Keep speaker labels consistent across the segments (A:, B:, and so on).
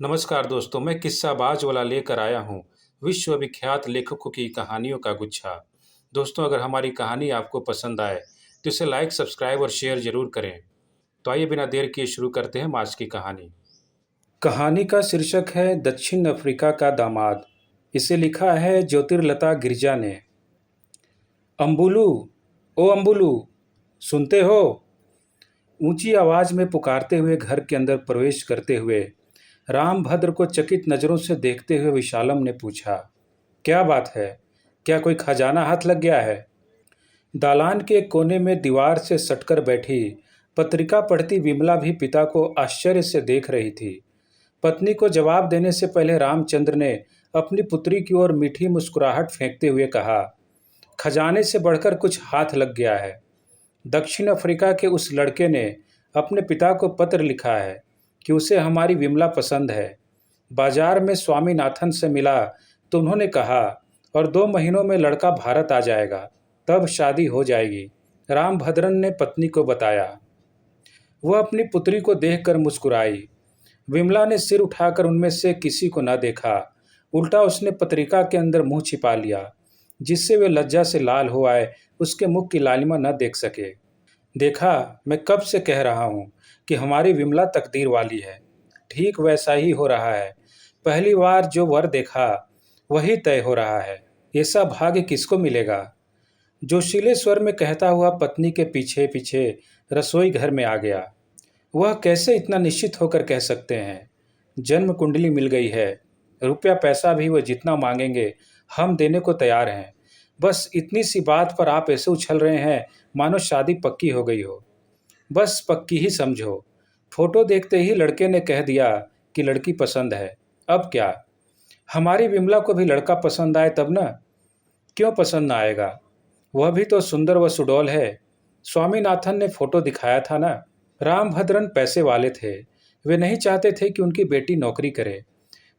A: नमस्कार दोस्तों, मैं किस्साबाज वाला लेकर आया हूँ विश्व विख्यात लेखकों की कहानियों का गुच्छा। दोस्तों, अगर हमारी कहानी आपको पसंद आए तो इसे लाइक, सब्सक्राइब और शेयर जरूर करें। तो आइए बिना देर किए शुरू करते हैं आज की कहानी। कहानी का शीर्षक है दक्षिण अफ्रीका का दामाद। इसे लिखा है ज्योतिर्लता गिरजा ने। अम्बुलू, ओ अम्बुलू, सुनते हो? ऊंची आवाज में पुकारते हुए घर के अंदर प्रवेश करते हुए रामभद्र को चकित नजरों से देखते हुए विशालम ने पूछा, क्या बात है? क्या कोई खजाना हाथ लग गया है? दालान के कोने में दीवार से सटकर बैठी पत्रिका पढ़ती विमला भी पिता को आश्चर्य से देख रही थी। पत्नी को जवाब देने से पहले रामचंद्र ने अपनी पुत्री की ओर मीठी मुस्कुराहट फेंकते हुए कहा, खजाने से बढ़कर कुछ हाथ लग गया है। दक्षिण अफ्रीका के उस लड़के ने अपने पिता को पत्र लिखा है कि उसे हमारी विमला पसंद है। बाजार में स्वामीनाथन से मिला तो उन्होंने कहा, और 2 महीनों में लड़का भारत आ जाएगा, तब शादी हो जाएगी। रामभद्रन ने पत्नी को बताया। वह अपनी पुत्री को देखकर मुस्कुराई। विमला ने सिर उठाकर उनमें से किसी को न देखा। उल्टा उसने पत्रिका के अंदर मुंह छिपा लिया, जिससे वे लज्जा से लाल हो आए उसके मुख की लालिमा न देख सके। देखा, मैं कब से कह रहा हूँ कि हमारी विमला तकदीर वाली है। ठीक वैसा ही हो रहा है। पहली बार जो वर देखा वही तय हो रहा है। ऐसा भाग्य किसको मिलेगा? जोशीले स्वर में कहता हुआ पत्नी के पीछे पीछे रसोई घर में आ गया। वह कैसे इतना निश्चित होकर कह सकते हैं? जन्म कुंडली मिल गई है। रुपया पैसा भी वह जितना मांगेंगे हम देने को तैयार हैं। बस इतनी सी बात पर आप ऐसे उछल रहे हैं मानो शादी पक्की हो गई हो। बस पक्की ही समझो। फोटो देखते ही लड़के ने कह दिया कि लड़की पसंद है। अब क्या? हमारी विमला को भी लड़का पसंद आए तब ना। क्यों पसंद ना आएगा? वह भी तो सुंदर व सुडौल है। स्वामीनाथन ने फोटो दिखाया था ना। रामभद्रन पैसे वाले थे। वे नहीं चाहते थे कि उनकी बेटी नौकरी करे।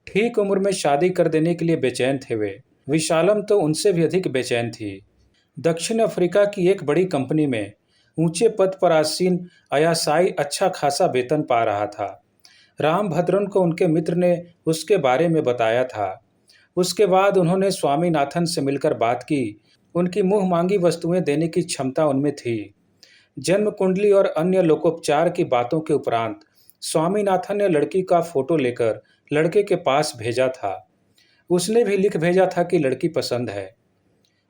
A: ठीक उम्र में शादी कर देने के लिए बेचैन थे वे। विशालम तो उनसे भी अधिक बेचैन थी। दक्षिण अफ्रीका की एक बड़ी कंपनी में ऊंचे पद पर आसीन अयासाई अच्छा खासा वेतन पा रहा था। रामभद्रन को उनके मित्र ने उसके बारे में बताया था। उसके बाद उन्होंने स्वामीनाथन से मिलकर बात की। उनकी मुंह मांगी वस्तुएं देने की क्षमता उनमें थी। जन्म कुंडली और अन्य लोकोपचार की बातों के उपरांत स्वामीनाथन ने लड़की का फोटो लेकर लड़के के पास भेजा था। उसने भी लिख भेजा था कि लड़की पसंद है।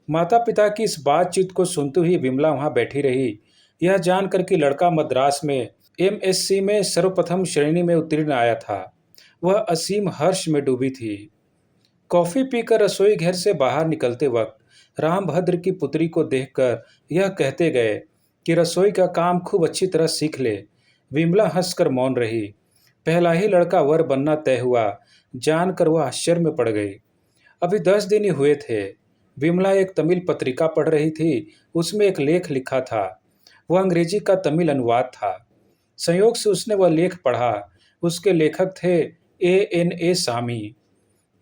A: माता पिता की इस बातचीत को सुनते हुए विमला वहां बैठी रही, यह जानकर कि लड़का मद्रास में एमएससी में सर्वप्रथम श्रेणी में उत्तीर्ण आया था। वह असीम हर्ष में डूबी थी। कॉफी पीकर रसोई घर से बाहर निकलते वक्त रामभद्र की पुत्री को देखकर यह कहते गए कि रसोई का काम खूब अच्छी तरह सीख ले। विमला हंसकर मौन रही। पहला ही लड़का वर बनना तय हुआ जानकर वह आश्चर्य में पड़ गई। अभी 10 दिन ही हुए थे। विमला एक तमिल पत्रिका पढ़ रही थी। उसमें एक लेख लिखा था। वह अंग्रेजी का तमिल अनुवाद था। संयोग से उसने वह लेख पढ़ा। उसके लेखक थे A.N.A. सामी।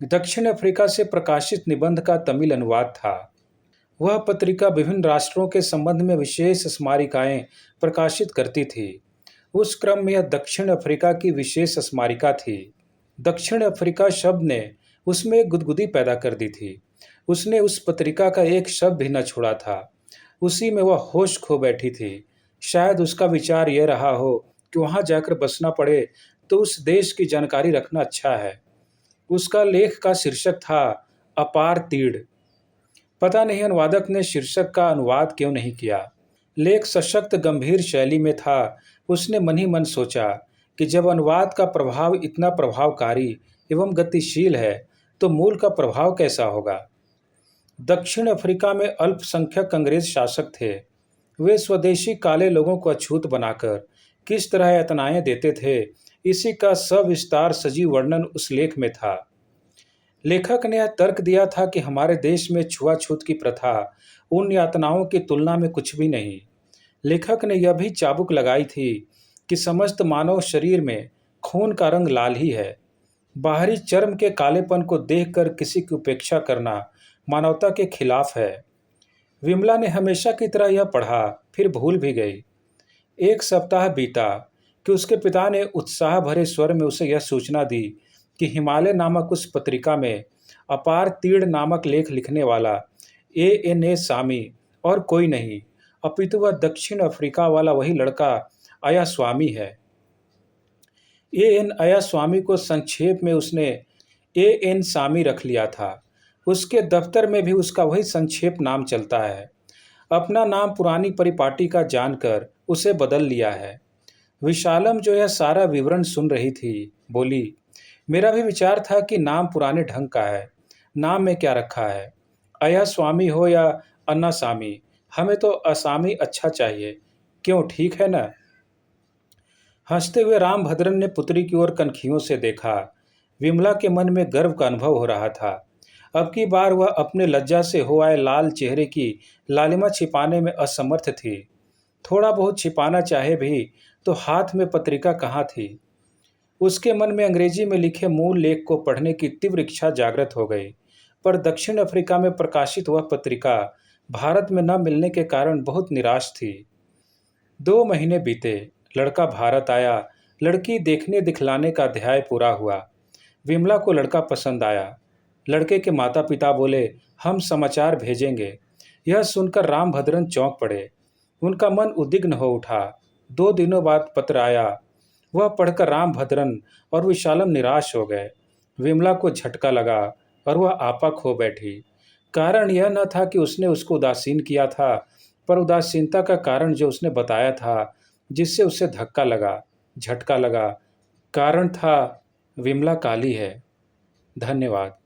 A: दक्षिण अफ्रीका से प्रकाशित निबंध का तमिल अनुवाद था। वह पत्रिका विभिन्न राष्ट्रों के संबंध में विशेष स्मारिकाएं प्रकाशित करती थी। उस क्रम में यह दक्षिण अफ्रीका की विशेष स्मारिका थी। दक्षिण अफ्रीका शब्द ने उसमें एक गुदगुदी पैदा कर दी थी। उसने उस पत्रिका का एक शब्द भी न छोड़ा था। उसी में वह होश खो बैठी थी। शायद उसका विचार यह रहा हो कि वहां जाकर बसना पड़े तो उस देश की जानकारी रखना अच्छा है। उसका लेख का शीर्षक था अपार तीड़। पता नहीं अनुवादक ने शीर्षक का अनुवाद क्यों नहीं किया। लेख सशक्त गंभीर शैली में था। उसने मन ही मन सोचा कि जब अनुवाद का प्रभाव इतना प्रभावकारी एवं गतिशील है तो मूल का प्रभाव कैसा होगा। दक्षिण अफ्रीका में अल्पसंख्यक अंग्रेज शासक थे। वे स्वदेशी काले लोगों को अछूत बनाकर किस तरह यातनाएं देते थे, इसी का सविस्तार सजीव वर्णन उस लेख में था। लेखक ने यह तर्क दिया था कि हमारे देश में छुआछूत की प्रथा उन यातनाओं की तुलना में कुछ भी नहीं। लेखक ने यह भी चाबुक लगाई थी कि समस्त मानव शरीर में खून का रंग लाल ही है। बाहरी चर्म के कालेपन को देखकर किसी की उपेक्षा करना मानवता के खिलाफ है। विमला ने हमेशा की तरह यह पढ़ा, फिर भूल भी गई। 1 सप्ताह बीता कि उसके पिता ने उत्साह भरे स्वर में उसे यह सूचना दी कि हिमालय नामक उस पत्रिका में अपार तीर्ण नामक लेख लिखने वाला A.N.A. सामी और कोई नहीं, अपितु वह दक्षिण अफ्रीका वाला वही लड़का आया स्वामी है। A.N. आया स्वामी को संक्षेप में उसने A.N. सामी रख लिया था। उसके दफ्तर में भी उसका वही संक्षेप नाम चलता है। अपना नाम पुरानी परिपाटी का जानकर उसे बदल लिया है। विशालम जो यह सारा विवरण सुन रही थी, बोली, मेरा भी विचार था कि नाम पुराने ढंग का है। नाम में क्या रखा है? अय्या स्वामी हो या अन्ना सामी, हमें तो असामी अच्छा चाहिए। क्यों, ठीक है ना? हंसते हुए रामभद्रन ने पुत्री की ओर कनखियों से देखा। विमला के मन में गर्व का अनुभव हो रहा था। अब की बार वह अपने लज्जा से हो आए लाल चेहरे की लालिमा छिपाने में असमर्थ थी। थोड़ा बहुत छिपाना चाहे भी तो हाथ में पत्रिका कहाँ थी। उसके मन में अंग्रेजी में लिखे मूल लेख को पढ़ने की तीव्र इच्छा जागृत हो गई, पर दक्षिण अफ्रीका में प्रकाशित वह पत्रिका भारत में न मिलने के कारण बहुत निराश थी। 2 महीने बीते, लड़का भारत आया। लड़की देखने दिखलाने का अध्याय पूरा हुआ। विमला को लड़का पसंद आया। लड़के के माता पिता बोले, हम समाचार भेजेंगे। यह सुनकर रामभद्रन चौंक पड़े। उनका मन उद्विग्न हो उठा। 2 दिनों बाद पत्र आया। वह पढ़कर रामभद्रन और विशालम निराश हो गए। विमला को झटका लगा और वह आपा खो बैठी। कारण यह न था कि उसने उसको उदासीन किया था, पर उदासीनता का कारण जो उसने बताया था, जिससे उसे धक्का लगा, झटका लगा। कारण था, विमला काली है। धन्यवाद।